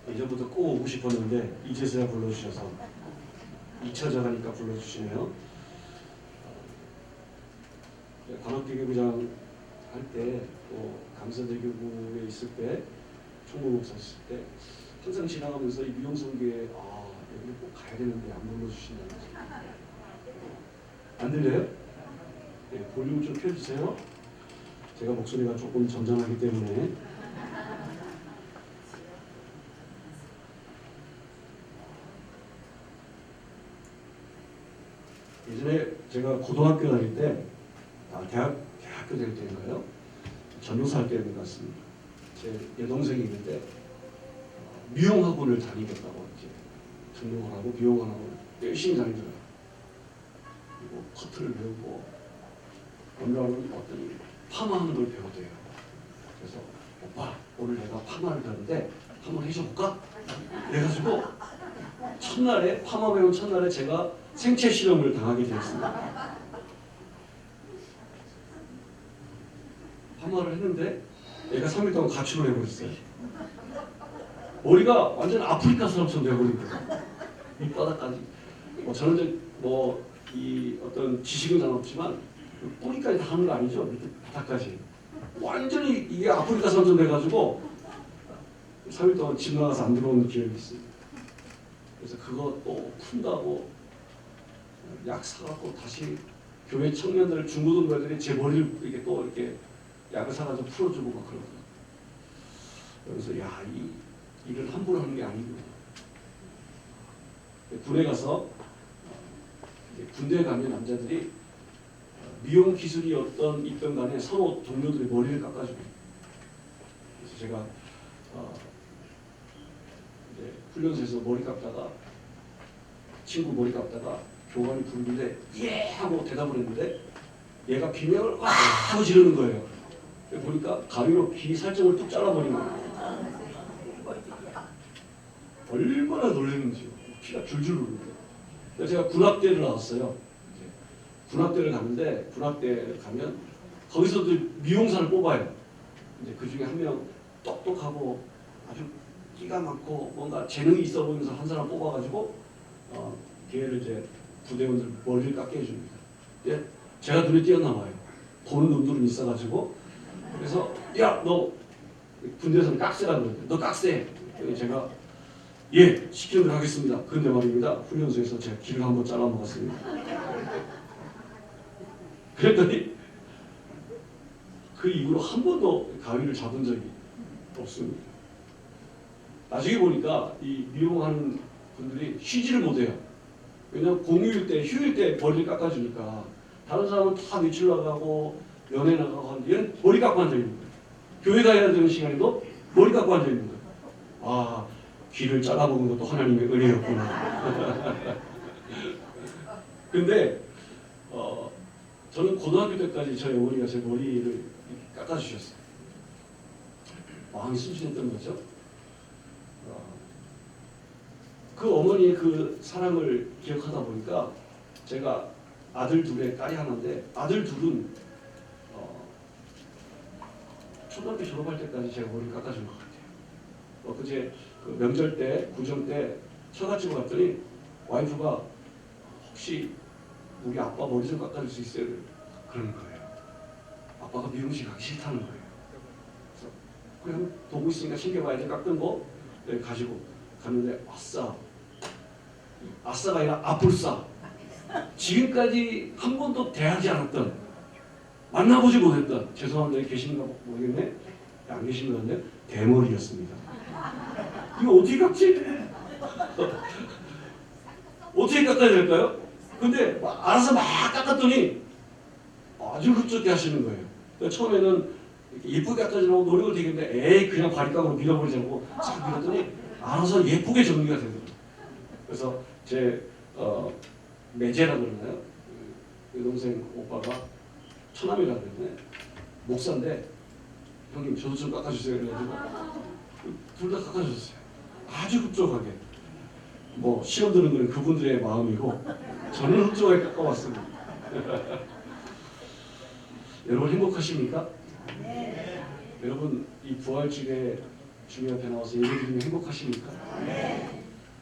예전부터 꼭 오고 싶었는데 이제서야 불러주셔서 잊혀져가니까 불러주시네요. 관악기계부장 할 때 또 감사대교구에 있을 때 총무 목사 있을 때 항상 지나가면서 이 미용성교회 여기 꼭 가야 되는데 안 불러주신다는 거죠. 안 들려요? 네, 볼륨 좀 켜주세요. 제가 목소리가 조금 점잖하기 때문에. 예전에 제가 고등학교 다닐 때, 대학교 다닐 때인가요? 전교사 할 때인 것 같습니다. 제 여동생이 있는데 미용학원을 다니겠다고 이제 등록을 하고 미용학원을 열심히 다니더라고요. 그리고 커트를 배우고 어느 날은 어떤 파마하는 걸 배우대요. 그래서 오빠 오늘 내가 파마를 배우는데 한번 해줘볼까? 그래가지고 파마 배운 첫날에 제가 생체 실험을 당하게 되었습니다. 파마를 했는데 얘가 3일 동안 가출을 해버렸어요. 머리가 완전 아프리카 사람처럼 돼버린 거예요. 밑바닥까지. 저는 이 어떤 지식은 잘 없지만 뿌리까지 다 하는 거 아니죠? 밑에 바닥까지. 완전히 이게 아프리카 사람처럼 돼가지고 3일 동안 집 나가서 안 들어오는 기억이 있습니다. 그래서 그거 또 푼다고 약 사갖고 다시 교회 청년들 중고등부들이 제 머리를 이렇게 약을 사가지고 풀어주고 막 그러더라고요. 그래서 이 일을 함부로 하는 게 아니구나. 군에 가서 군대에 가면 남자들이 미용 기술이 있던 간에 서로 동료들의 머리를 깎아주고, 그래서 제가 이제 훈련소에서 머리 깎다가 친구 머리 깎다가 교관이 부르는데 예 하고 대답을 했는데 얘가 비명을 와 하고 지르는 거예요. 보니까 가위로 귀 살점을 뚝 잘라버린 거예요. 얼마나 놀랐는지요. 피가 줄줄 흐르는데. 그래서 제가 군악대를 나왔어요. 군악대를 갔는데 군악대를 가면 거기서도 미용사를 뽑아요. 이제 그 중에 한 명 똑똑하고 아주 끼가 많고 뭔가 재능이 있어 보이면서 한 사람 뽑아가지고 걔를 이제 부대원들 머리를 깎게 해줍니다. 예, 제가 눈에 띄어나와요. 보는 눈들은 있어가지고 그래서 야 너 군대에서는 깍새라고 그러는데 너 깍새. 제가 예 시키는 대로 하겠습니다. 그런데 말입니다. 훈련소에서 제가 귀를 한번 잘라 먹었습니다. 그랬더니 그 이후로 한 번도 가위를 잡은 적이 없습니다. 나중에 보니까 이 미용하는 분들이 쉬지를 못해요. 왜냐면 공휴일 때, 휴일 때 머리를 깎아주니까 다른 사람은 다 외출 나가고 연애 나가고 하는데 얘는 머리 깎고 앉아있는 거예요. 교회 가야 되는 시간에도 머리 깎고 앉아있는 거예요. 귀를 잘라먹은 것도 하나님의 은혜였구나. 근데 저는 고등학교 때까지 저희 어머니가 제 머리를 깎아주셨어요. 마음이 순진했던 거죠. 그 어머니의 그 사랑을 기억하다 보니까 제가 아들 둘에 딸이 하나인데 아들 둘은 초등학교 졸업할 때까지 제가 머리를 깎아준 것 같아요. 그제 그 명절 때, 구정 때 처갓집에 갔더니 와이프가 혹시 우리 아빠 머리 좀 깎아줄 수 있어요? 그러는 거예요. 아빠가 미용실 가기 싫다는 거예요. 그래서 그냥 도구 있으니까 챙겨봐야지 깎던 거 가지고 갔는데 아싸가 아니라 아뿔싸. 지금까지 한 번도 대하지 않았던, 만나보지 못했던, 죄송한데 계신가 모르겠네, 안 계신 것 같은데 대머리였습니다. 이거 어떻게 깎지? 어떻게 깎아야 될까요? 근데 알아서 막 깎았더니 아주 흡족해 하시는 거예요. 그러니까 처음에는 예쁘게 깎아주려고 노력을 되게 했는데 에이 그냥 바리깡으로 밀어버리자고 싹 밀었더니 알아서 예쁘게 정리가 되더라고요. 그래서 제 매제라 그러나요? 그 여동생 오빠가 처남이라 그러네. 목사인데 형님 저도 좀 깎아주세요. 그래가지고 둘 다 깎아줬어요. 아주 흡족하게. 뭐 시험 드는 건 그분들의 마음이고 저는 흡족하게 깎아왔습니다. 여러분 행복하십니까? 네. 여러분 이 부활절에 주님 앞에 나와서 예배드리면 행복하십니까?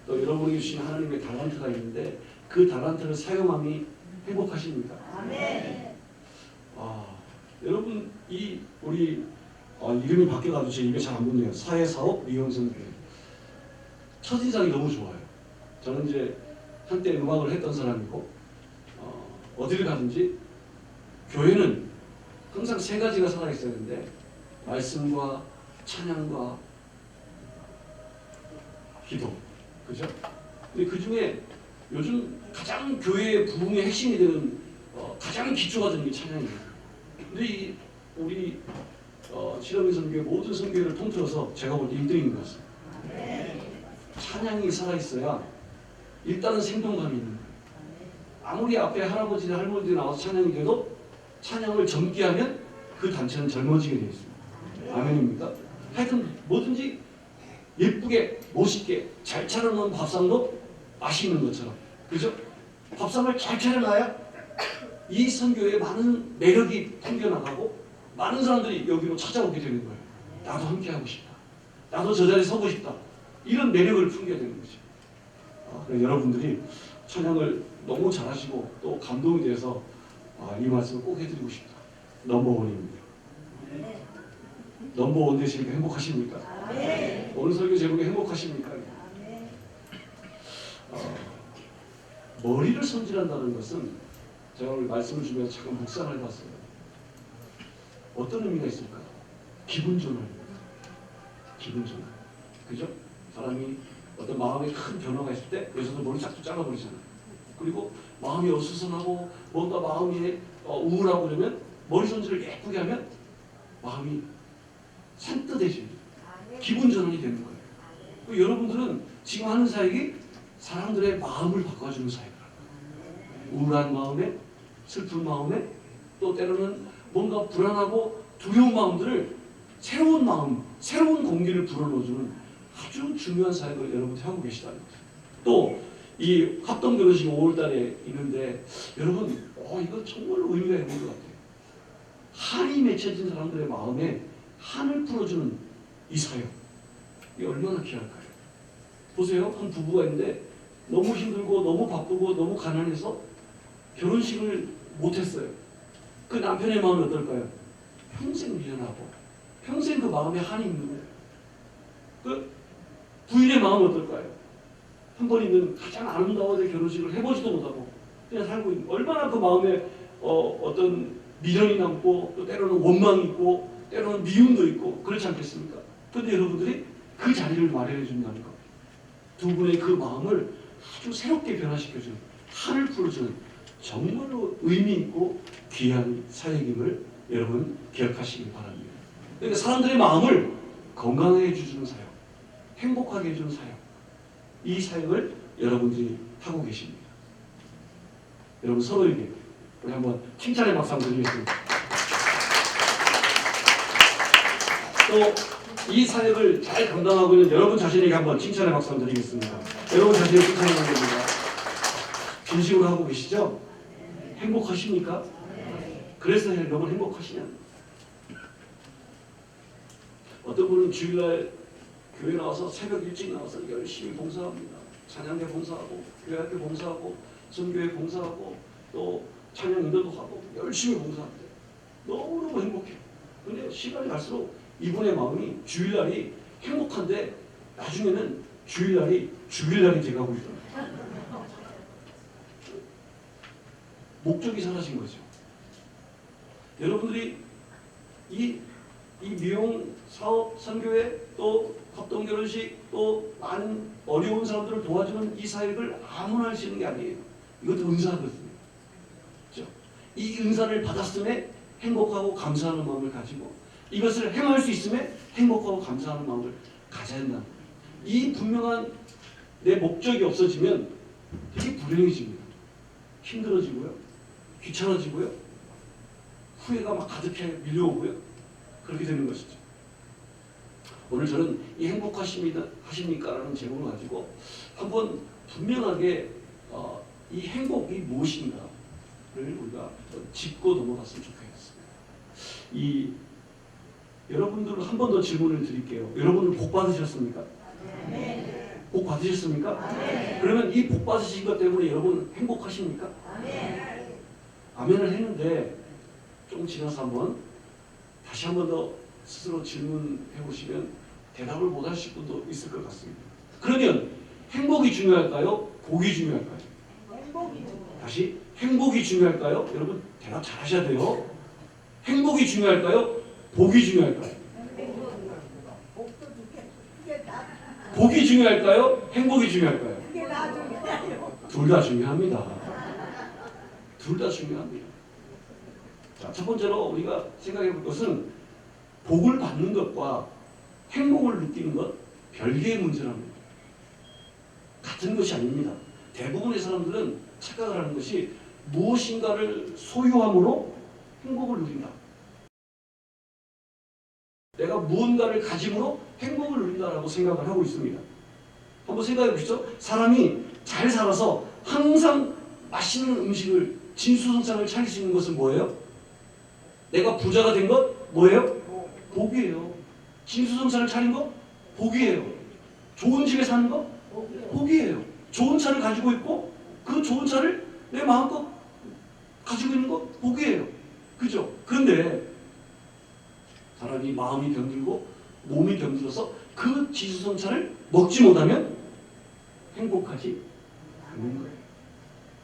또 여러분이 주신 하나님의 달란트가 있는데 그 달란트를 사용함이 행복하십니까? 여러분 우리 이름이 바뀌어가지고 제 입에 잘 안 붙네요. 사회사업 미용선교회. 첫인상이 너무 좋아요. 저는 이제 한때 음악을 했던 사람이고 어디를 가든지 교회는 항상 세 가지가 살아있어야 되는데 말씀과 찬양과 기도. 그죠? 근데 그 중에 요즘 가장 교회의 부흥의 핵심이 되는 가장 기초가 되는 게 찬양이에요. 근데 우리 실험인 선교회 모든 선교회를 통틀어서 제가 볼 때 1등인 것 같습니다. 찬양이 살아있어야 일단은 생동감이 있는 거예요. 아무리 앞에 할아버지나 할머니들이 나와서 찬양이 돼도 찬양을 젊게 하면 그 단체는 젊어지게 되어 있습니다. 아멘입니까? 하여튼 뭐든지 예쁘게 멋있게 잘 차려놓은 밥상도 맛있는 것처럼, 그죠? 밥상을 잘 차려놔야 이 선교에 많은 매력이 풍겨나가고 많은 사람들이 여기로 찾아오게 되는 거예요. 나도 함께 하고 싶다. 나도 저 자리에 서고 싶다. 이런 매력을 풍겨야 되는 거죠. 그래서 여러분들이 찬양을 너무 잘하시고 또 감동이 돼서 이 말씀을 꼭 해드리고 싶다. 넘버원입니다. 넘버원 되시니까 행복하십니까? 오늘 설교 제목에 행복하십니까? 머리를 손질한다는 것은 제가 오늘 말씀을 주면서 잠깐 묵상을 해봤어요. 어떤 의미가 있을까요? 기분 전환입니다. 기분 전환. 그죠? 사람이 어떤 마음에 큰 변화가 있을 때 여기서도 머리 싹 잘라버리잖아요. 그리고 마음이 어수선하고 뭔가 마음이 우울하고 그러면 머리 손질을 예쁘게 하면 마음이 산뜻해집니다. 기분 전환이 되는 거예요. 여러분들은 지금 하는 사역이 사람들의 마음을 바꿔주는 사역이라고. 우울한 마음에, 슬픈 마음에, 또 때로는 뭔가 불안하고 두려운 마음들을 새로운 마음, 새로운 공기를 불어넣어주는 아주 중요한 사역을 여러분이 하고 계시다는 거죠. 또 이 합동 결혼식 5월달에 있는데 여러분 이거 정말로 의미가 있는 것 같아요. 한이 맺혀진 사람들의 마음에 한을 풀어주는 이 사역, 이게 얼마나 귀할까요? 보세요. 한 부부가 있는데 너무 힘들고 너무 바쁘고 너무 가난해서 결혼식을 못했어요. 그 남편의 마음은 어떨까요? 평생 미련하고 평생 그 마음에 한이 있는 거예요. 그 부인의 마음은 어떨까요? 한 번 있는 가장 아름다운 결혼식을 해보지도 못하고 그냥 살고 있는, 얼마나 그 마음에 어떤 미련이 남고 또 때로는 원망이 있고 때로는 미움도 있고 그렇지 않겠습니까? 그런데 여러분들이 그 자리를 마련해 준다는 것, 두 분의 그 마음을 아주 새롭게 변화시켜주는, 한을 풀어주는 정말로 의미 있고 귀한 사역임을 여러분 기억하시기 바랍니다. 그러니까 사람들의 마음을 건강하게 해주는 사역, 행복하게 해주는 사역, 이 사역을 여러분들이 하고 계십니다. 여러분 서로에게 우리 한번 칭찬의 박수 한번 드리겠습니다. 또 이 사역을 잘 감당하고 있는 여러분 자신에게 한번 칭찬의 박수 한번 드리겠습니다. 여러분 자신에게 칭찬을 드립니다. 진심으로 하고 계시죠? 행복하십니까? 그래서 여러분 행복하시냐? 어떤 분은 주일날 교회 나와서 새벽 일찍 나와서 열심히 봉사합니다. 찬양대 봉사하고 교회학교 봉사하고 선교회 봉사하고 또 찬양 인도도 하고 열심히 봉사하는데 너무너무 행복해요. 근데 시간이 갈수록 이분의 마음이 주일날이 행복한데 나중에는 주일날이 주일날이 돼가고 있더라고요. 목적이 사라진 거죠. 여러분들이 이 미용 사업 선교회 또 합동 결혼식 또 많은 어려운 사람들을 도와주는 이 사역을 아무나 할 수 있는 게 아니에요. 이것도 은사거든요. 그렇죠? 이 은사를 받았음에 행복하고 감사하는 마음을 가지고 이것을 행할 수 있음에 행복하고 감사하는 마음을 가져야 한다. 이 분명한 내 목적이 없어지면 되게 불행해집니다. 힘들어지고요. 귀찮아지고요. 후회가 막 가득해 밀려오고요. 그렇게 되는 것이죠. 오늘 저는 이 행복하십니까? 라는 제목을 가지고 한번 분명하게 이 행복이 무엇인가를 우리가 짚고 넘어갔으면 좋겠습니다. 이 여러분들 한 번 더 질문을 드릴게요. 여러분들 복 받으셨습니까? 복 받으셨습니까? 그러면 이 복 받으신 것 때문에 여러분 행복하십니까? 아멘을 했는데 좀 지나서 다시 한 번 더 스스로 질문해 보시면 대답을 못 하실 분도 있을 것 같습니다. 그러면 행복이 중요할까요? 복이 중요할까요? 다시 행복이 중요할까요? 여러분 대답 잘 하셔야 돼요. 행복이 중요할까요? 복이 중요할까요? 복이 중요할까요? 행복이 중요할까요? 둘 다 중요합니다. 둘 다 중요합니다. 자, 첫 번째로 우리가 생각해 볼 것은 복을 받는 것과 행복을 느끼는 것 별개의 문제랍니다. 같은 것이 아닙니다. 대부분의 사람들은 착각을 하는 것이 무엇인가를 소유함으로 행복을 누린다. 내가 무언가를 가짐으로 행복을 누린다라고 생각을 하고 있습니다. 한번 생각해 보시죠. 사람이 잘 살아서 항상 맛있는 음식을 진수성찬을 차릴 수 있는 것은 뭐예요? 내가 부자가 된 것 뭐예요? 복이에요. 진수성찬을 차린 것 복이에요. 좋은 집에 사는 것 복이에요. 좋은 차를 가지고 있고 그 좋은 차를 내 마음껏 가지고 있는 것 복이에요. 그죠? 그런데 사람이 마음이 병들고 몸이 병들어서 그 진수성찬을 먹지 못하면 행복하지 않는 거예요.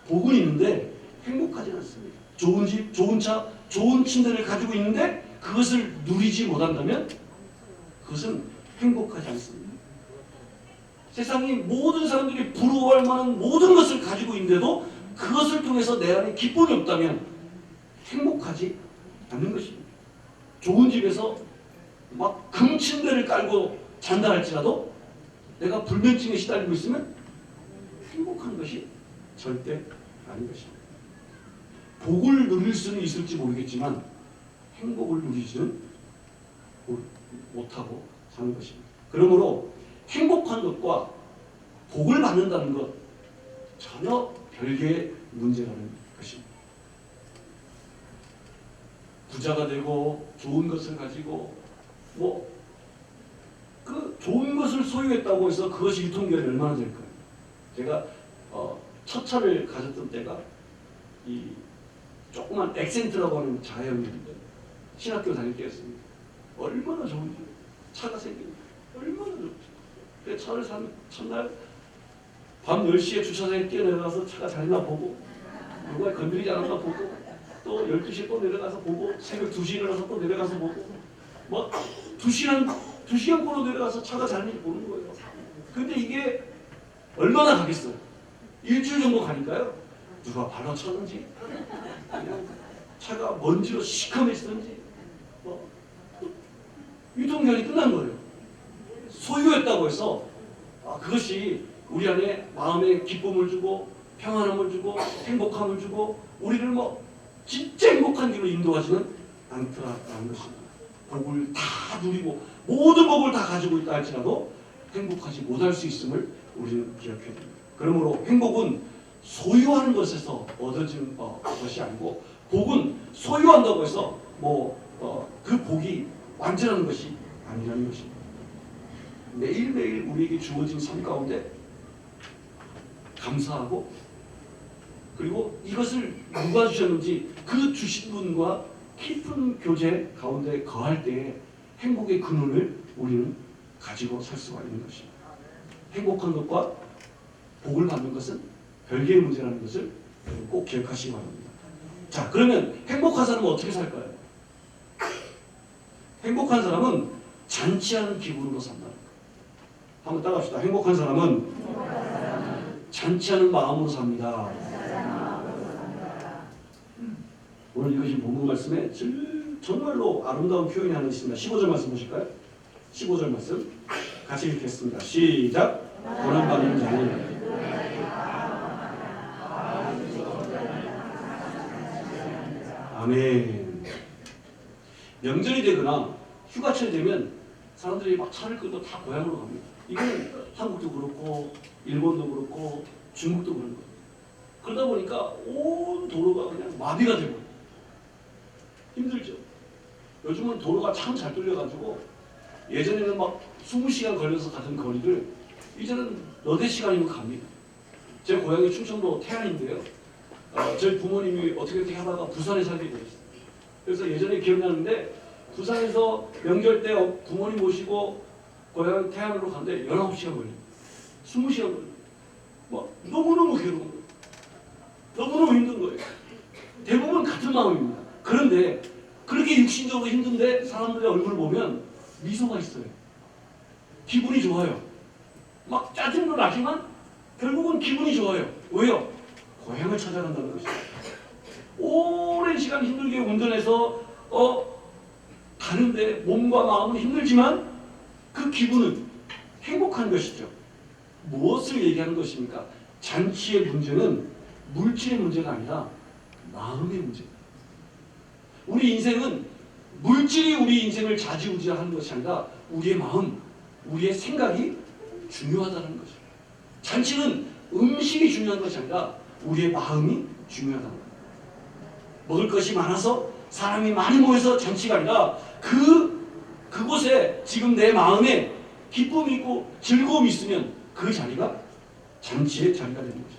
복은 있는데 행복하지 않습니다. 좋은 집, 좋은 차, 좋은 침대를 가지고 있는데 그것을 누리지 못한다면 그것은 행복하지 않습니다. 세상의 모든 사람들이 부러워할 만한 모든 것을 가지고 있는데도 그것을 통해서 내 안에 기쁨이 없다면 행복하지 않는 것입니다. 좋은 집에서 막 금침대를 깔고 잔다 할지라도 내가 불면증에 시달리고 있으면 행복한 것이 절대 아닌 것입니다. 복을 누릴 수는 있을지 모르겠지만 행복을 누리지는 못하고 사는 것입니다. 그러므로 행복한 것과 복을 받는다는 것 전혀 별개의 문제라는 것입니다. 부자가 되고 좋은 것을 가지고 그 좋은 것을 소유했다고 해서 그것이 유통기한이 얼마나 될까요? 제가 첫 차를 가졌던 때가 이 조그만 엑센트라고 하는 자회형인데 신학교 다닐 때였습니다. 얼마나 좋은지 차가 생깁니다. 얼마나 좋은지. 그 차를 산 첫날 밤 10시에 주차장에 뛰어내려가서 차가 잘 있나 보고 누가 건드리지 않았나 보고 또 12시에 또 내려가서 보고 새벽 2시에 일어나서 또 내려가서 보고 뭐 2시간 걸어 내려가서 차가 잘 있는지 보는 거예요. 근데 이게 얼마나 가겠어요? 일주일 정도 가니까요. 누가 발로 쳤는지 그냥 차가 먼지로 시커매지든지 유통기한이 끝난 거예요. 소유했다고 해서 그것이 우리 안에 마음에 기쁨을 주고 평안함을 주고 행복함을 주고 우리를 진짜 행복한 길로 인도하지는 않더라라는 것입니다. 복을 다 누리고 모든 복을 다 가지고 있다 할지라도 행복하지 못할 수 있음을 우리는 기억해야 됩니다. 그러므로 행복은 소유하는 것에서 얻어지는 것이 아니고 복은 소유한다고 해서 그 복이 완전한 것이 아니라는 것입니다. 매일매일 우리에게 주어진 삶 가운데 감사하고 그리고 이것을 누가 주셨는지 그 주신 분과 깊은 교제 가운데 거할 때에 행복의 근원을 우리는 가지고 살 수가 있는 것입니다. 행복한 것과 복을 받는 것은 별개의 문제라는 것을 꼭 기억하시기 바랍니다. 자, 그러면 행복한 사람은 어떻게 살까요? 행복한 사람은 잔치하는 기분으로 산다. 한번 따라합시다. 행복한 사람은 잔치하는 마음으로 삽니다. 오늘 읽으신 본문 말씀에 정말로 아름다운 표현이 하나 있습니다. 15절 말씀 보실까요? 15절 말씀 같이 읽겠습니다. 시작. 고난받는 자는 아멘. 명절이 되거나 휴가철이 되면 사람들이 막 차를 끌고 다 고향으로 갑니다. 이건 한국도 그렇고 일본도 그렇고 중국도 그런 거예요. 그러다 보니까 온 도로가 그냥 마비가 되고 힘들죠. 요즘은 도로가 참 잘 뚫려가지고 예전에는 막 20시간 걸려서 가던 거리를 이제는 너댓 시간이면 갑니다. 제 고향이 충청도 태안인데요. 저희 부모님이 어떻게 하다가 부산에 살게 되었어요. 그래서 예전에 기억나는데 부산에서 명절 때 부모님 모시고 고향 태안으로 가는데 19시간 걸려요. 20시간 걸려요. 막 너무너무 괴로운 거예요. 너무너무 힘든 거예요. 대부분 같은 마음입니다. 그런데 그렇게 육신적으로 힘든데 사람들의 얼굴을 보면 미소가 있어요. 기분이 좋아요. 막 짜증도 나지만 결국은 기분이 좋아요. 왜요? 고향을 찾아간다는 것이죠. 오랜 시간 힘들게 운전해서 가는데 몸과 마음은 힘들지만 그 기분은 행복한 것이죠. 무엇을 얘기하는 것입니까? 잔치의 문제는 물질의 문제가 아니라 마음의 문제입니다. 우리 인생은 물질이 우리 인생을 좌지우지하는 것이 아니라 우리의 마음, 우리의 생각이 중요하다는 거죠. 잔치는 음식이 중요한 것이 아니라 우리의 마음이 중요하다는 거예요. 먹을 것이 많아서 사람이 많이 모여서 잔치가 아니라 그곳에 지금 내 마음에 기쁨이 있고 즐거움이 있으면 그 자리가 잔치의 자리가 되는 거죠.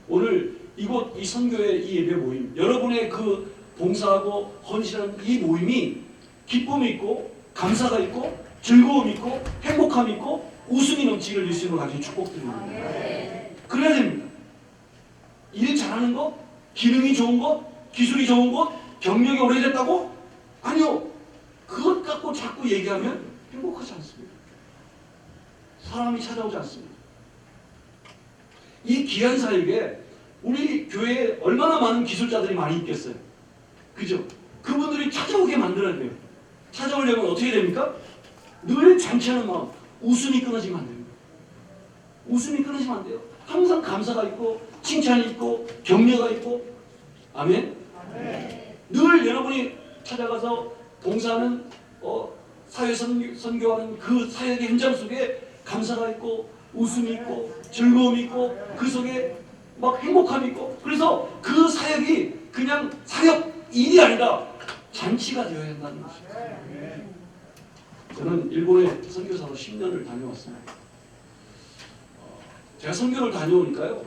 오늘 이곳 이 선교의 이 예배 모임, 여러분의 그 봉사하고 헌신하는 이 모임이 기쁨이 있고 감사가 있고 즐거움이 있고 행복함이 있고 웃음이 넘치기를 예수님으로 가지고 축복드립니다. 그래야 됩니다. 일 잘하는 것, 기능이 좋은 것, 기술이 좋은 것, 경력이 오래됐다고? 아니요. 그것 갖고 자꾸 얘기하면 행복하지 않습니다. 사람이 찾아오지 않습니다. 이 귀한 사역에 우리 교회에 얼마나 많은 기술자들이 많이 있겠어요. 그죠? 그분들이 찾아오게 만들어야 돼요. 찾아오려면 어떻게 됩니까? 늘 잔치하는 마음, 웃음이 끊어지면 안 됩니다. 웃음이 끊어지면 안 돼요. 항상 감사가 있고 칭찬이 있고 격려가 있고 아멘? 늘 여러분이 찾아가서 봉사하는 사회 선교하는 그 사역의 현장 속에 감사가 있고 웃음이 있고 즐거움이 있고 그 속에 막 행복함이 있고 그래서 그 사역이 그냥 사역 일이 아니라 잔치가 되어야 한다는 것입니다. 저는 일본에 선교사로 10년을 다녀왔습니다. 제가 선교를 다녀오니까요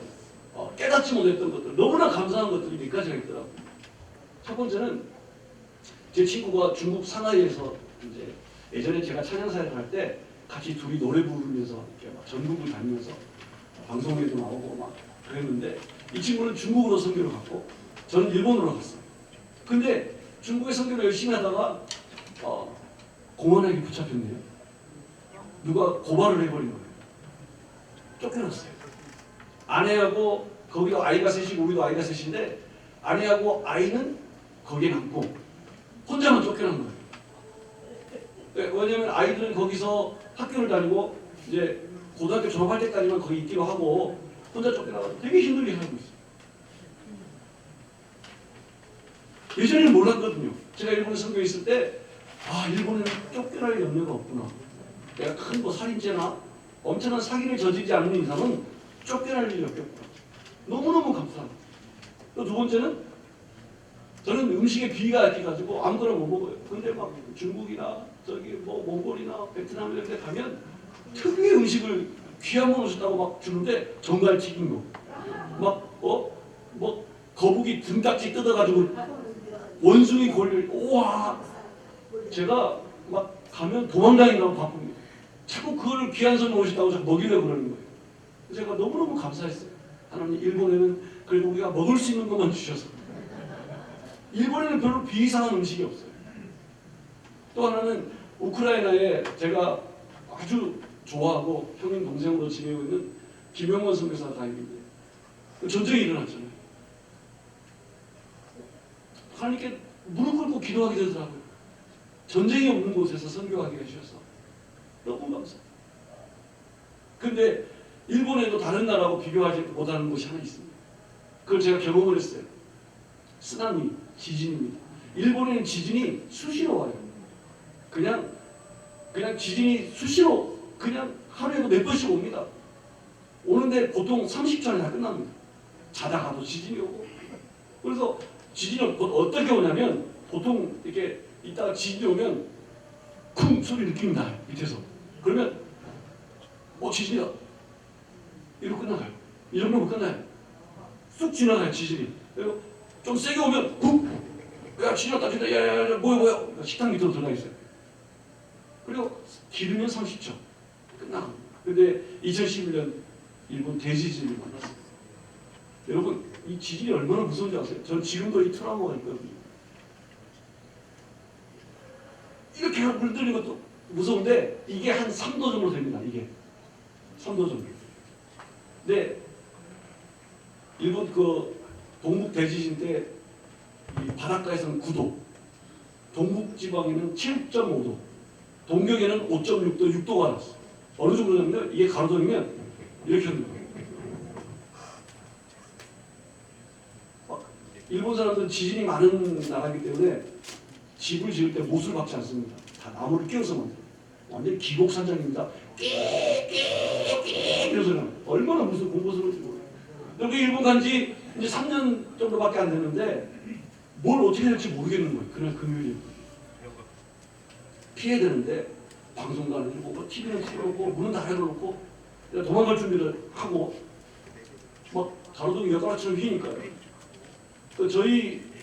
깨닫지 못했던 것들 너무나 감사한 것들이 몇 가지가 있더라고요. 첫 번째는 제 친구가 중국 상하이에서 이제 예전에 제가 찬양사역을 할 때 같이 둘이 노래 부르면서 이렇게 막 전국을 다니면서 방송에도 나오고 막 그랬는데 이 친구는 중국으로 선교를 갔고 저는 일본으로 갔어요. 근데 중국의 선교를 열심히 하다가 공안에게 붙잡혔네요. 누가 고발을 해버린 거예요. 쫓겨났어요. 아내하고 거기도 아이가 셋이고 우리도 아이가 셋인데 아내하고 아이는 거기에 남고 혼자만 쫓겨난 거예요. 왜냐하면 아이들은 거기서 학교를 다니고 이제 고등학교 졸업할 때까지만 거기 있기로 하고 혼자 쫓겨나서 되게 힘들게 살고 있어요. 예전에는 몰랐거든요. 제가 일본에 선교에 있을 때 일본에는 쫓겨날 염려가 없구나. 내가 큰 뭐 살인죄나 엄청난 사기를 저지르지 않는 이상은 쫓겨날 일이 없겠구나. 너무너무 감사합니다. 또 두 번째는 저는 음식에 비위가 약해가지고 아무거나 못 먹어요. 근데 막 중국이나 저기 뭐 몽골이나 베트남 이런 데 가면 특유의 음식을 귀한 거 오셨다고 막 주는데 정갈 튀긴 거. 막 뭐 거북이 등딱지 뜯어가지고 원숭이 골을 우와 제가 막 가면 도망다니느라고 바쁩니다. 자꾸 그걸 귀한 손님 오셨다고 자꾸 먹이려고 그러는 거예요. 제가 너무너무 감사했어요. 하나님 일본에는 그래도 우리가 먹을 수 있는 것만 주셔서 일본에는 별로 비이상한 음식이 없어요. 또 하나는 우크라이나에 제가 아주 좋아하고 형님 동생으로 지내고 있는 김영원 선교사가 가 있는데 전쟁이 일어났잖아요. 하나님께 무릎 꿇고 기도하게 되더라고요. 전쟁이 없는 곳에서 선교하게 해주셔서 너무 감사합니다. 근데 일본에도 다른 나라하고 비교하지 못하는 곳이 하나 있습니다. 그걸 제가 경험을 했어요. 쓰나미, 지진입니다. 일본에는 지진이 수시로 와요. 그냥 지진이 수시로 그냥 하루에도 몇 번씩 옵니다. 오는데 보통 30초 안에 다 끝납니다. 자다가도 지진이 오고. 그래서 지진은 어떻게 오냐면 보통 이렇게 이따가 지진이 오면 쿵 소리 느낌이 나요. 밑에서. 그러면 지진이다. 이러고 끝나가요. 이 정도면 끝나요. 쑥 지나가요 지진이. 그리고 좀 세게 오면 훅! 야 지진 왔다 진짜 야야야 뭐야 식당 밑으로 들어가 있어요. 그리고 길으면 30초 끝나고. 근데 2011년 일본 대지진이 만났어요. 여러분 이 지진이 얼마나 무서운지 아세요? 전 지금도 이 트라우마가 있거든요. 이렇게 물들리는 것도 무서운데 이게 한 3도 정도 됩니다. 이게 3도 정도. 근데 일본 그 동북 대지진 때 이 바닷가에서는 9도, 동북 지방에는 7.5도, 동경에는 5.6도, 6도가 났어. 어느 정도냐면 이게 가로등이면 이렇게 하는 거예요. 일본 사람들은 지진이 많은 나라이기 때문에 집을 지을 때 못을 박지 않습니다. 다 나무를 끼워서 만들어요. 완전히 기곡산장입니다. 끼끼끼 이런 소리 나요. 얼마나 무슨 공포스러운지 모르겠어요. 여기 일본 간지 이제 3년 정도밖에 안 됐는데 뭘 어떻게 될지 모르겠는 거예요. 그날 금요일 피해야 되는데 방송관을 보고 TV는 틀어놓고 문은 다 열어놓고 도망갈 준비를 하고 막 가로등이 엿가락처럼 휘니까요.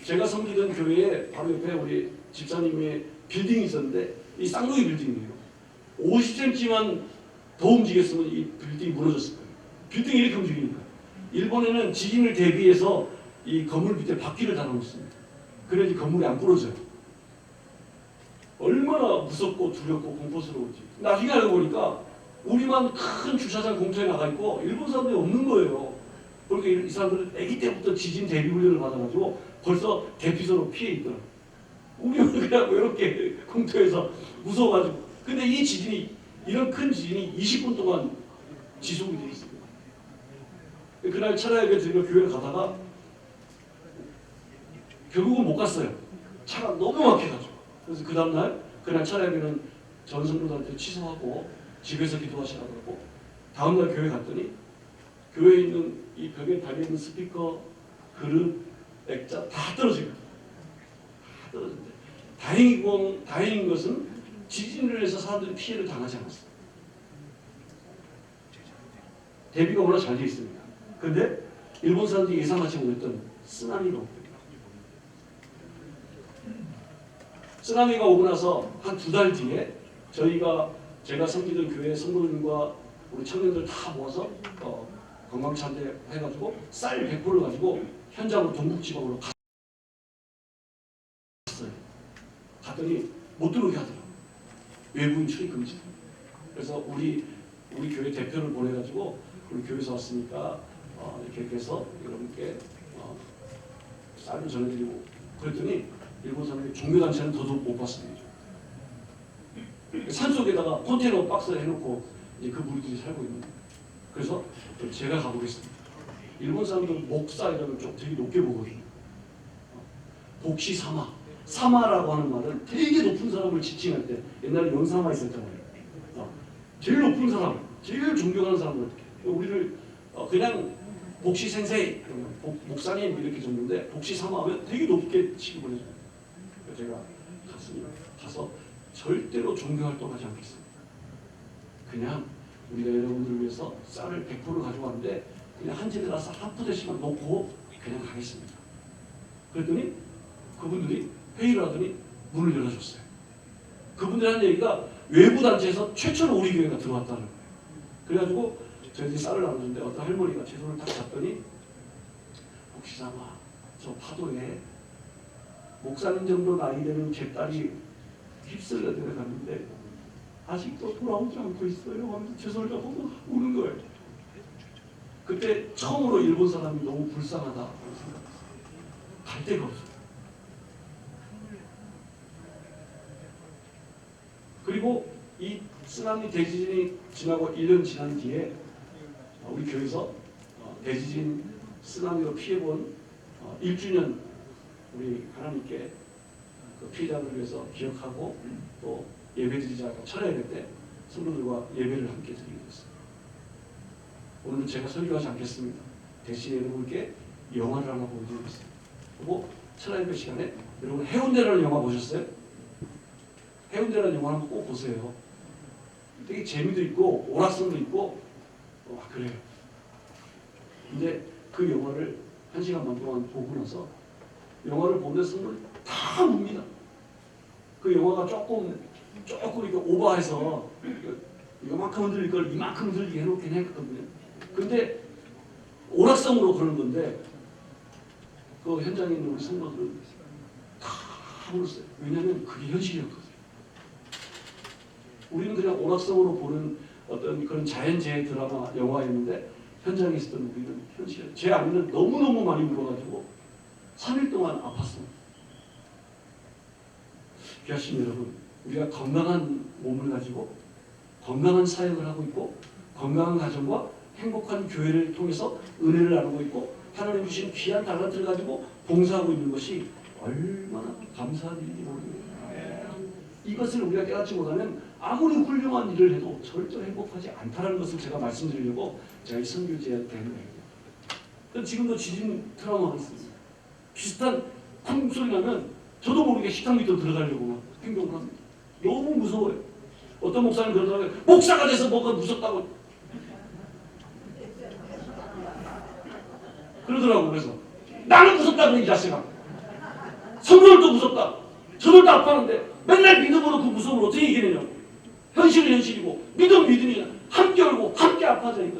제가 섬기던 교회에 바로 옆에 우리 집사님의 빌딩이 있었는데 이 쌍둥이 빌딩이에요. 50cm만 더 움직였으면 이 빌딩이 무너졌을 거예요. 빌딩이 이렇게 움직이니까. 일본에는 지진을 대비해서 이 건물 밑에 바퀴를 달아놓습니다. 그래야지 건물이 안 부러져요. 얼마나 무섭고 두렵고 공포스러운지. 나중에 알고 보니까 우리만 큰 주차장 공터에 나가 있고 일본 사람들이 없는 거예요. 그러니까 이 사람들은 아기 때부터 지진 대비 훈련을 받아가지고 벌써 대피소로 피해 있더라고요. 우리만 그냥 이렇게 공터에서 무서워가지고. 근데 이 지진이 이런 큰 지진이 20분 동안 지속이 돼 있습니다. 그날 차라예배 드리러 교회를 가다가 결국은 못 갔어요. 차가 너무 막혀가지고. 그래서 그 다음날 그날 차라예배는 전 성도들한테 취소하고 집에서 기도하시라고 다음날 교회 갔더니 교회에 있는 이 벽에 달려있는 스피커, 그릇, 액자 다 떨어지고 다 떨어졌는데 다행인 것은 지진을 해서 사람들이 피해를 당하지 않았어요. 대비가 워낙 잘 되어 있습니다. 그런데 일본 사람들이 예상하지 못했던 쓰나미가 옵니다. 쓰나미가 오고 나서 한 2달 뒤에 제가 섬기던 교회 성도님과 우리 청년들 다 모아서 건강찬대 해가지고 쌀 100포를 가지고 현장으로 동북지방으로 갔어요. 갔더니 못 들어오게 하더라고요. 외부인 출입 금지. 그래서 우리 교회 대표를 보내가지고 우리 교회에서 왔으니까 이렇게 해서 여러분께 쌀을 전해드리고 그랬더니 일본 사람들이 종교단체는 더더욱 못 받습니다. 산속에다가 컨테이너 박스에 해놓고 이제 그 무리들이 살고 있는 거예요. 그래서 제가 가보겠습니다. 일본 사람들은 목사 이러면 좀 되게 높게 보거든요. 복시 사마. 사마라고 하는 말은 되게 높은 사람을 지칭할 때 옛날에 연사마 있었잖아요. 제일 높은 사람, 제일 존경하는 사람을 우리를 그냥 복시 센세이, 목사님 이렇게 적는데 복시 사마 하면 되게 높게 취급을 해줘요. 제가 가서 절대로 종교활동하지 않겠습니다. 그냥 우리가 여러분들을 위해서 쌀을 100% 가져왔는데 그냥 한 집에 가서 한 푸대씩만 놓고 그냥 가겠습니다. 그랬더니 그분들이 회의를 하더니 문을 열어줬어요. 그분들이 한 얘기가 외부 단체에서 최초로 우리 교회가 들어왔다는 거예요. 그래가지고 저희들이 쌀을 나누는데 어떤 할머니가 제 손을 딱 잡더니 혹시 아마 저 파도에 목사님 정도 나이 되는 제 딸이 휩쓸려 들어갔는데 아직도 돌아오지 않고 있어요. 하면서 제 손을 잡고 우는 거예요. 그때 처음으로 일본 사람이 너무 불쌍하다 하는 생각했어요. 갈 데가 없어요. 그리고 이 쓰나미 대지진이 지나고 1년 지난 뒤에 우리 교회에서 대지진 쓰나미로 피해본 1주년 우리 하나님께 그 피해자들을 위해서 기억하고 또 예배드리자고 철야예배 때 성도들과 예배를 함께 드리게 됐습니다. 오늘은 제가 설교하지 않겠습니다. 대신에 여러분께 영화를 하나 보여드리겠습니다. 그리고 철야예배 시간에 여러분 해운대라는 영화 보셨어요? 해운대라는 영화 한번 꼭 보세요. 되게 재미도 있고 오락성도 있고 그래요. 근데 그 영화를 1시간 반 동안 보고 나서 영화를 보는 순간 다 웁니다. 그 영화가 조금 이렇게 오버해서 이만큼 흔들릴 걸 이만큼 흔들리게 해놓긴 했거든요. 근데 오락성으로 그런 건데 그 현장에 있는 우리 성도들은 다 울었어요. 왜냐하면 그게 현실이었거든요. 우리는 그냥 오락성으로 보는 어떤 그런 자연재해 드라마 영화였는데 현장에 있었던 우리는 현실이었어요. 제 아내는 너무너무 많이 울어가지고 3일 동안 아팠습니다. 귀하신 여러분, 우리가 건강한 몸을 가지고 건강한 사역을 하고 있고 건강한 가정과 행복한 교회를 통해서 은혜를 나누고 있고 하나님 주신 귀한 달란트를 가지고 봉사하고 있는 것이 얼마나 감사한 일인지 모릅니다. 이것을 우리가 깨닫지 못하면 아무리 훌륭한 일을 해도 절대 행복하지 않다는 것을 제가 말씀드리려고 제가 이 선교제에 대한 거예요. 지금도 지진 트라우마가 있습니다. 비슷한 쿵 소리 나면 저도 모르게 식탁 밑으로 들어가려고 막 행동을 합니다. 너무 무서워요. 어떤 목사님 그러더라고요. 목사가 돼서 뭐가 무섭다고 그러더라고. 그래서 나는 무섭다고 이 자식아. 성도들도 무섭다. 저들도 아파하는데 맨날 믿음으로 그 무서움을 어떻게 이기느냐고. 현실은 현실이고 믿음은 믿음이냐. 함께 울고 함께 아파져 이거.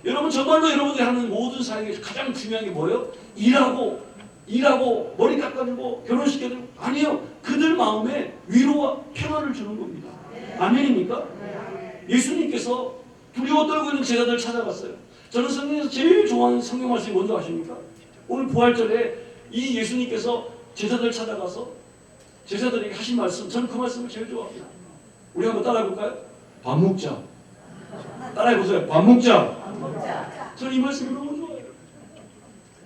여러분 정말로 여러분들이 하는 모든 사역에 가장 중요한 게 뭐예요? 일하고 머리 깎아주고 결혼시켜주고 아니요. 그들 마음에 위로와 평안을 주는 겁니다. 아멘입니까? 예수님께서 두려워 떨고 있는 제자들 찾아갔어요. 저는 성경에서 제일 좋아하는 성경 말씀이 뭔지 아십니까? 오늘 부활절에 이 예수님께서 제자들 찾아가서 제자들에게 하신 말씀, 저는 그 말씀을 제일 좋아합니다. 우리 한번 따라해볼까요? 밥 먹자. 따라해보세요. 밥 먹자. 저는 이 말씀이 너무 좋아요.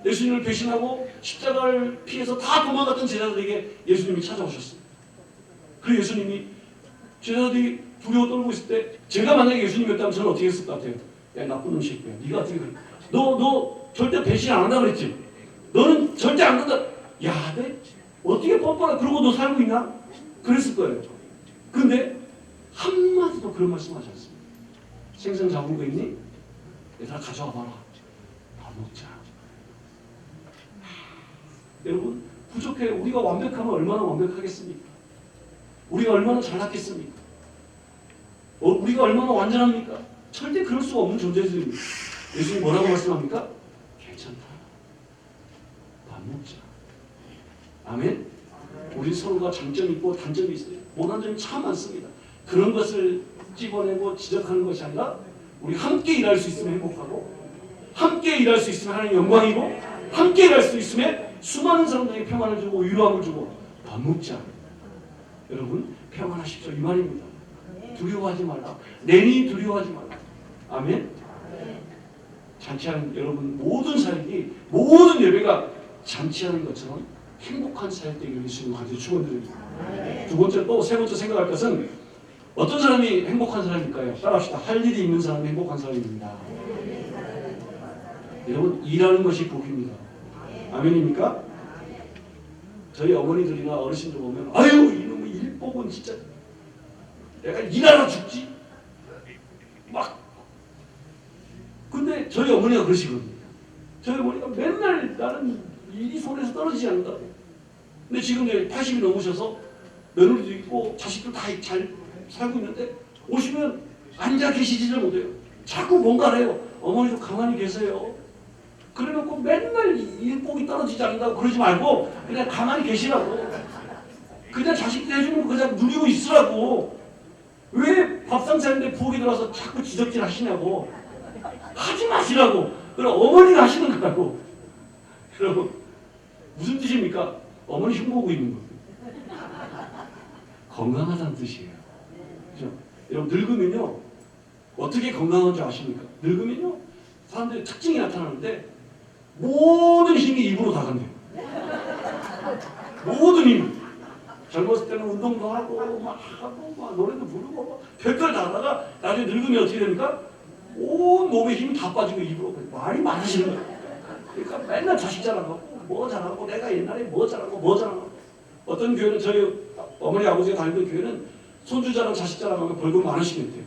예수님을 배신하고 십자가를 피해서 다 도망갔던 제자들에게 예수님이 찾아오셨습니다. 그 예수님이 제자들이 두려워 떨고 있을 때 제가 만약에 예수님이었다면 저는 어떻게 했을 것 같아요? 야 나쁜 놈 새끼야. 네가 어떻게 그래? 너 절대 배신 안 한다 그랬지? 너는 절대 안 한다. 야, 내 어떻게 뻔뻔해? 그러고 너 살고 있나? 그랬을 거예요. 근데 한마디도 그런 말씀하지 않습니다. 생선 잡은 거 있니? 얘들아 가져와 봐라. 밥 먹자. 여러분 부족해. 우리가 완벽하면 얼마나 완벽하겠습니까? 우리가 얼마나 잘났겠습니까? 우리가 얼마나 완전합니까? 절대 그럴 수가 없는 존재들입니다. 예수님 뭐라고 말씀합니까? 괜찮다. 밥 먹자. 아멘? 우리 서로가 장점이 있고 단점이 있어요. 모난 점이 참 많습니다. 그런 것을 찝어내고 지적하는 것이 아니라 우리 함께 일할 수 있으면 행복하고 함께 일할 수 있으면 하나님 영광이고 함께 일할 수 있으면 수많은 사람들에게 평안을 주고 위로함을 주고 밥 먹자. 여러분 평안하십시오 이 말입니다. 두려워하지 말라. 내니 두려워하지 말라. 아멘. 잔치하는 여러분 모든 사역이 모든 예배가 잔치하는 것처럼 행복한 사역 되기를 예수님 간절히 축원드립니다. 두 번째 또 세 번째 생각할 것은 어떤 사람이 행복한 사람일까요? 따라합시다. 할 일이 있는 사람이 행복한 사람입니다. 여러분 일하는 것이 복입니다. 아멘입니까? 저희 어머니들이나 어르신들 보면 아유 이놈의 일복은 진짜 내가 일하러 죽지 막 근데 저희 어머니가 그러시거든요. 저희 어머니가 맨날 나는 일이 손에서 떨어지지 않는다고. 근데 지금 이제 80이 넘으셔서 며느리도 있고 자식도 다 잘 살고 있는데 오시면 앉아 계시지를 못해요. 자꾸 뭔가를 해요. 어머니도 가만히 계세요. 그래놓고 맨날 일복이 떨어지지 않는다고 그러지 말고 그냥 가만히 계시라고. 그냥 자식들 해주는 거 그냥 누리고 있으라고. 왜 밥상 차리는데 부엌에 들어와서 자꾸 지적질 하시냐고. 하지 마시라고. 그럼 어머니가 하시는 거라고. 여러분 무슨 뜻입니까? 어머니 흉보고 있는 거예요. 건강하다는 뜻이에요. 그죠? 여러분 늙으면요 어떻게 건강한 줄 아십니까? 늙으면요 사람들의 특징이 나타나는데 모든 힘이 입으로 다 간대요. 모든 힘. 젊었을 때는 운동도 하고 막 노래도 부르고 막 별걸 다 하다가 나중에 늙으면 어떻게 됩니까? 온 몸에 힘이 다 빠지고 입으로 말이 많으시는 거예요. 그러니까 맨날 자식 자랑하고 뭐 자랑하고 내가 옛날에 뭐 자랑하고 어떤 교회는 저희 어머니 아버지가 다니던 교회는 손주 자랑 자식 자랑하면 벌금 10,000원씩 냈대요.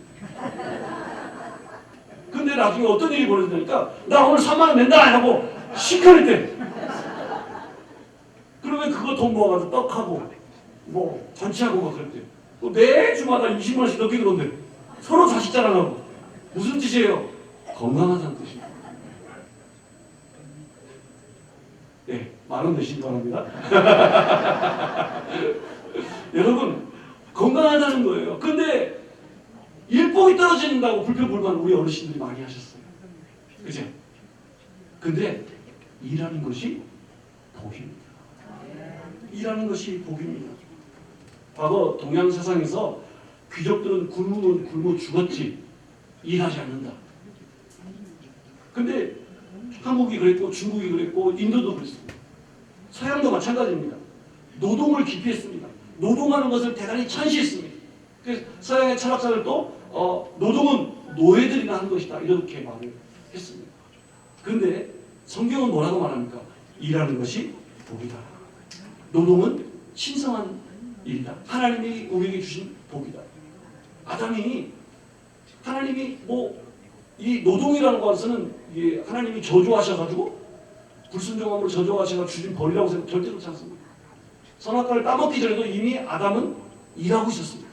근데 나중에 어떤 일이 벌어지니까 나 오늘 30,000원 낸다 하고 시커랬대. 그러면 그거 돈 모아가지고 떡하고 뭐 잔치하고 막 그랬대요. 매주마다 20만원씩 넣게 그런대. 서로 자식 자랑하고. 무슨 뜻이에요? 건강하다는 뜻이에요. 네, 10,000원 내시기 바랍니다. 여러분, 건강하다는 거예요. 근데 일복이 떨어진다고 불평불만 우리 어르신들이 많이 하셨어요. 그죠? 근데 일하는 것이 복입니다. 일하는 것이 복입니다. 과거 동양 세상에서 귀족들은 굶으면 굶어 죽었지 일하지 않는다. 근데 한국이 그랬고 중국이 그랬고 인도도 그랬습니다. 서양도 마찬가지입니다. 노동을 기피했습니다. 노동하는 것을 대단히 천시했습니다. 그래서 서양의 철학자들도 노동은 노예들이나 하는 것이다 이렇게 말을 했습니다. 그런데 성경은 뭐라고 말합니까? 일하는 것이 복이다. 노동은 신성한 일이다. 하나님이 우리에게 주신 복이다. 아담이 하나님이 이 노동이라는 것은 하나님이 저주하셔가지고 불순종함으로 저주하셔서 주신 벌이라고 생각 절대 그렇지 않습니다. 선악과를 따먹기 전에도 이미 아담은 일하고 있었습니다.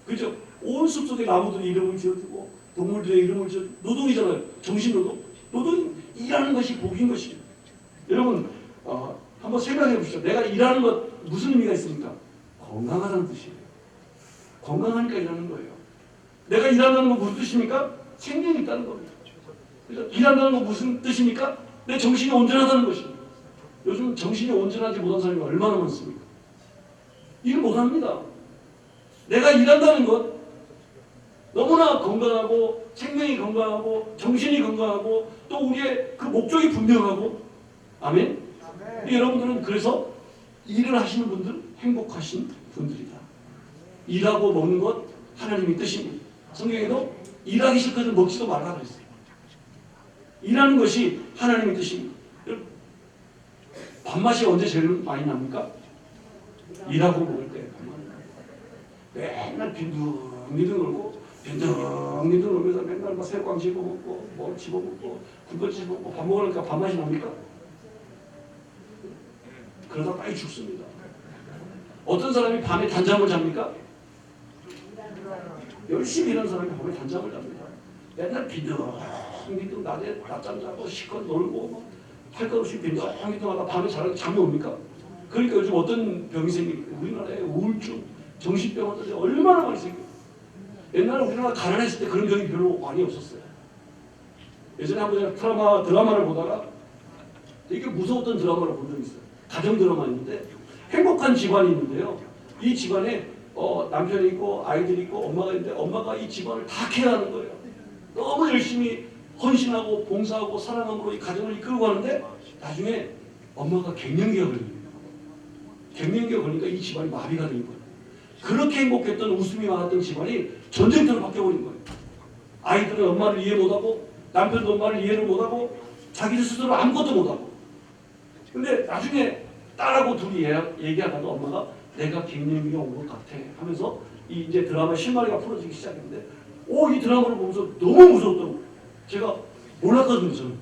그렇죠? 온 숲속에 나무들이 이름을 지어주고 동물들의 이름을 지어주고 노동이잖아요. 정신노동. 노동이 일하는 것이 복인 것입니다. 여러분 한번 생각해 보시죠. 내가 일하는 것 무슨 의미가 있습니까? 건강하다는 뜻이에요. 건강하니까 일하는 거예요. 내가 일한다는 건 무슨 뜻입니까? 생명이 있다는 겁니다. 그래서 일한다는 건 무슨 뜻입니까? 내 정신이 온전하다는 것입니다. 요즘 정신이 온전하지 못한 사람이 얼마나 많습니까? 일 못합니다. 내가 일한다는 것 너무나 건강하고 생명이 건강하고 정신이 건강하고 또 우리의 그 목적이 분명하고 아멘? 여러분들은 그래서 일을 하시는 분들 행복하신 분들이다. 일하고 먹는 것 하나님의 뜻입니다. 성경에도 일하기 싫거든 먹지도 말라 그랬어요. 일하는 것이 하나님의 뜻입니다. 밥맛이 언제 제일 많이 납니까? 일하고 먹을 때 맨날 빈둥빈둥 놀고 빈둥빈둥 놀면서 맨날 막 새우깡 집어먹고 뭐 집어먹고 군것 집어먹고 밥 먹으니까 밥맛이 납니까? 그러다 빨리 죽습니다. 어떤 사람이 밤에 단잠을 잡니까? 열심히 일하는 사람이 밤에 단잠을 잡니다. 맨날 빈둥빈둥 낮에 낮잠 자고 실컷 놀고 할 것 없이 빈둥빈둥하다 밤에 잠이 옵니까? 그러니까 요즘 어떤 병이 생깁니까? 우리나라에 우울증, 정신병원들이 얼마나 많이 생겨요. 옛날에 우리나라 가난했을 때 그런 병이 별로 많이 없었어요. 예전에 한번 드라마를 보다가 되게 무서웠던 드라마를 본 적이 있어요. 가정 드라마였는데 행복한 집안이 있는데요. 이 집안에 남편이 있고 아이들이 있고 엄마가 있는데 엄마가 이 집안을 다 케어하는 거예요. 너무 열심히 헌신하고 봉사하고 사랑함으로 이 가정을 이끌고 가는데 나중에 엄마가 갱년기가 걸립니다. 갱년기가 걸리니까 이 집안이 마비가 된 거예요. 그렇게 행복했던 웃음이 많았던 집안이 전쟁터로 바뀌어버린 거예요. 아이들은 엄마를 이해 못하고 남편도 엄마를 이해를 못하고 자기들 스스로 아무것도 못하고 근데 나중에 딸하고 둘이 얘기하다가 엄마가 내가 갱년기가 온 것 같아 하면서 이제 드라마 실마리가 풀어지기 시작했는데 이 드라마를 보면서 너무 무서웠다고 제가 몰랐거든요. 저는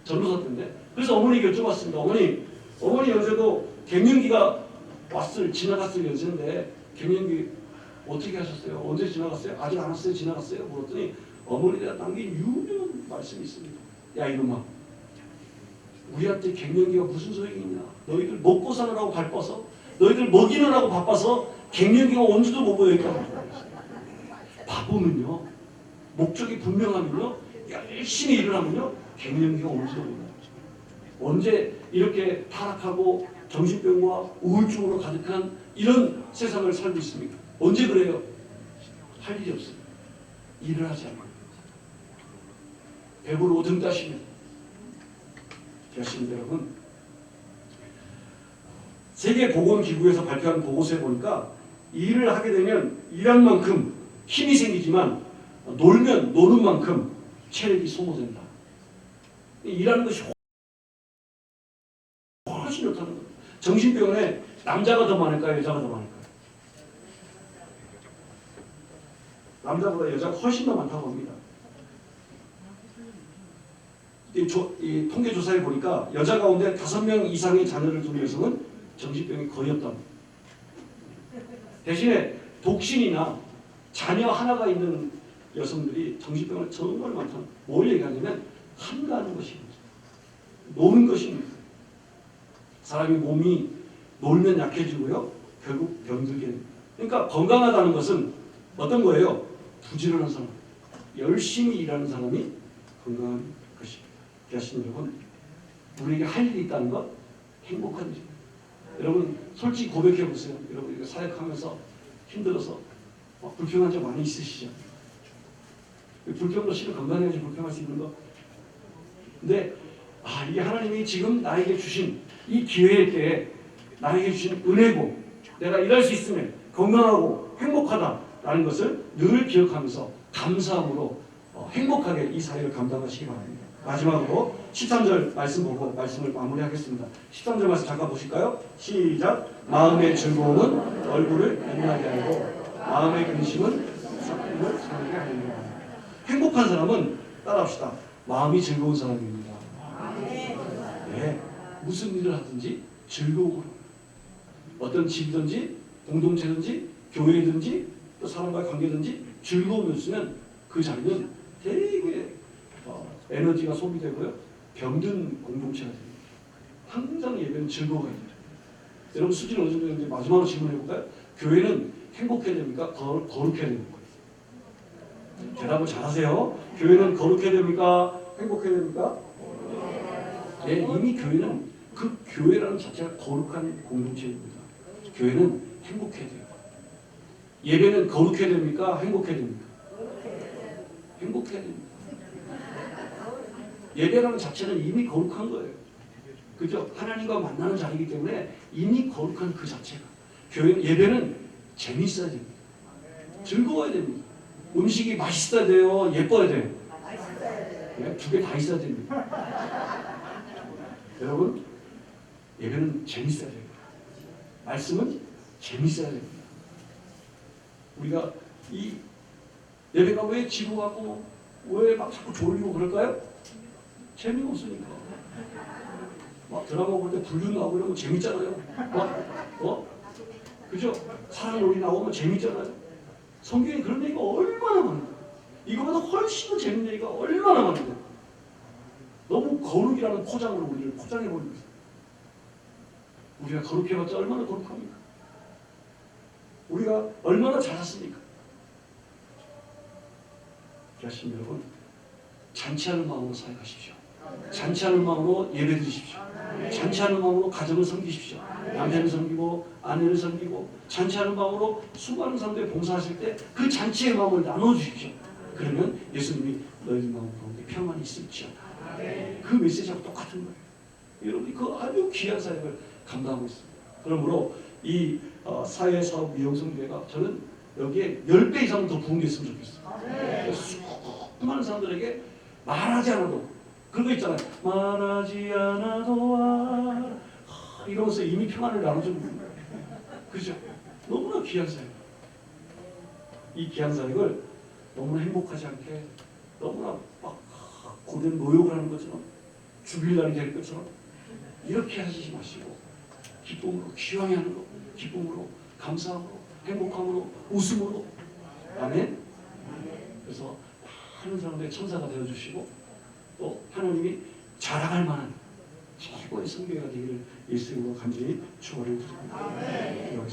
전도사 때인데 그래서 어머니에게 여쭤봤습니다. 어머니 연세도 갱년기가 지나갔을 연세인데 갱년기 어떻게 하셨어요? 언제 지나갔어요? 아직 안 왔어요? 지나갔어요? 물었더니 어머니가 남긴 유명한 말씀이 있습니다. 야 이놈아 우리한테 갱년기가 무슨 소용이 있냐? 너희들 먹고 사느라고 바빠서 너희들 먹이느라고 바빠서 갱년기가 온지도 못 보여있다고. 바쁘면요 목적이 분명하면요 열심히 일을 하면요 갱년기가 온지도 몰라요. 언제 이렇게 타락하고 정신병과 우울증으로 가득한 이런 세상을 살고 있습니까? 언제 그래요? 할 일이 없어요. 일을 하지 않아요. 배부르고 등 따시면 되었습니다. 여러분 세계보건기구에서 발표한 보고서에 보니까 일을 하게 되면 일한 만큼 힘이 생기지만 놀면 노는 만큼 체력이 소모된다. 일하는 것이 훨씬 좋다는 거예요. 정신병원에 남자가 더 많을까요? 여자가 더 많을까요? 남자보다 여자가 훨씬 더 많다고 합니다. 이 통계 조사에 보니까 여자 가운데 5명 이상의 자녀를 두는 여성은 정신병이 거의 없답니다. 대신에 독신이나 자녀 하나가 있는 여성들이 정신병을 정말 많다는, 뭘 얘기하냐면 한가하는 것입니다. 노는 것입니다. 사람이 몸이 놀면 약해지고요, 결국 병들게 됩니다. 그러니까 건강하다는 것은 어떤 거예요? 부지런한 사람, 열심히 일하는 사람이 건강한 것입니다. 귀하신 여러분, 우리에게 할 일이 있다는 것, 행복한 일. 여러분 솔직히 고백해 보세요. 여러분 이거 사역하면서 힘들어서 불평한 적 많이 있으시죠? 불평도 실은 건강해야지 불평할 수 있는 거. 근데 이게 하나님이 지금 나에게 주신 이 기회일 때 나에게 주신 은혜고, 내가 일할 수 있으면 건강하고 행복하다라는 것을 늘 기억하면서 감사함으로 행복하게 이 사역을 감당하시기 바랍니다. 마지막으로 13절 말씀 보고 말씀을 마무리하겠습니다. 13절 말씀 잠깐 보실까요? 시작. 마음의 즐거움은 얼굴을 빛나게 하고 마음의 근심은 성품을 상하게 하느니라. 행복한 사람은 따라합시다. 마음이 즐거운 사람입니다. 네, 무슨 일을 하든지 즐거움으로, 어떤 집이든지 공동체든지 교회든지 또 사람과의 관계든지 즐거움이 없으면 그 자리는 되게 에너지가 소비되고요, 병든 공동체가 됩니다. 항상 예배는 즐거워야 돼요. 여러분 수준 어느 정도인지 마지막으로 질문해 볼까요? 교회는 행복해야 됩니까? 거룩해야 됩니까? 대답을 잘하세요. 교회는 거룩해야 됩니까? 행복해야 됩니까? 네, 이미 교회는 그 교회라는 자체가 거룩한 공동체입니다. 교회는 행복해야 돼요. 예배는 거룩해야 됩니까? 행복해야 됩니까? 행복해야 됩니다. 예배라는 자체는 이미 거룩한 거예요. 그죠? 하나님과 만나는 자리이기 때문에 이미 거룩한 그 자체가. 예배는 재미있어야 됩니다. 즐거워야 됩니다. 음식이 맛있어야 돼요? 예뻐야 돼요? 네, 두 개 다 있어야 됩니다. 여러분, 예배는 재밌어야 됩니다. 말씀은 재밌어야 됩니다. 우리가 이 예배가 왜 지루하고 왜 막 자꾸 졸리고 그럴까요? 재미가 없으니까. 막 드라마 볼 때 불륜 나오고 이런 거 재밌잖아요. 그죠? 사랑 놀이 나오면 재밌잖아요. 성경에 그런 얘기가 얼마나 많은데, 이거보다 훨씬 더 재밌는 얘기가 얼마나 많은데, 너무 거룩이라는 포장으로 우리를 포장해버리고 있어요. 우리가 거룩해봤자 얼마나 거룩합니까? 우리가 얼마나 잘했습니까? 귀하신 여러분, 잔치하는 마음으로 사역하십시오. 잔치하는 마음으로 예배드리십시오. 잔치하는 마음으로 가정을 섬기십시오. 남편을 섬기고 아내를 섬기고, 잔치하는 마음으로 수많은 사람들이 봉사하실 때 그 잔치의 마음을 나눠주십시오. 그러면 예수님이 너희들 마음 가운데 평안이 있을지어다. 그 메시지하고 똑같은 거예요. 여러분이 그 아주 귀한 사역을 감당하고 있습니다. 그러므로 이 사회사업 미용성교회가 저는 여기에 10배 이상 더 부흥됐으면 좋겠어요. 수많은 사람들에게 말하지 않아도, 그거 있잖아요. 말하지 않아도 와, 이러면서 이미 평안을 나눠주는 거예요. 그죠? 너무나 귀한 사역. 이 귀한 사역을 너무나 행복하지 않게, 너무나 막 고된 노역을 하는 것처럼, 죽일 날이 될 것처럼 이렇게 하시지 마시고, 기쁨으로, 기왕에 하는 거, 기쁨으로, 감사함으로, 행복함으로, 웃음으로. 아멘. 그래서 많은 사람들의 천사가 되어주시고, 또 하나님이 자랑할 만한 최고의 성교회가 되기를 예수님으로 간절히 축원을 드립니다.